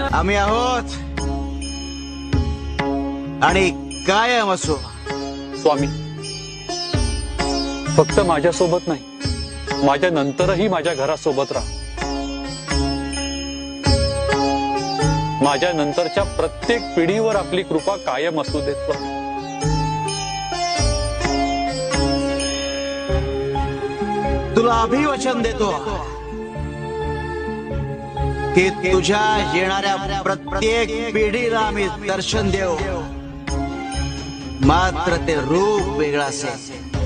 आम्ही आहोत आणि कायम असो. स्वामी, फक्त माझ्यासोबत नाही, माझ्या नंतरही माझ्या घरासोबत राहा. माझ्या नंतरच्या प्रत्येक पिढीवर आपली कृपा कायम असू देत स्वामी. तुला अभिवचन देतो की तुझ्या येणाऱ्या प्रत्येक पिढीला आम्ही दर्शन देऊ, मात्र ते रूप वेगळं असेल.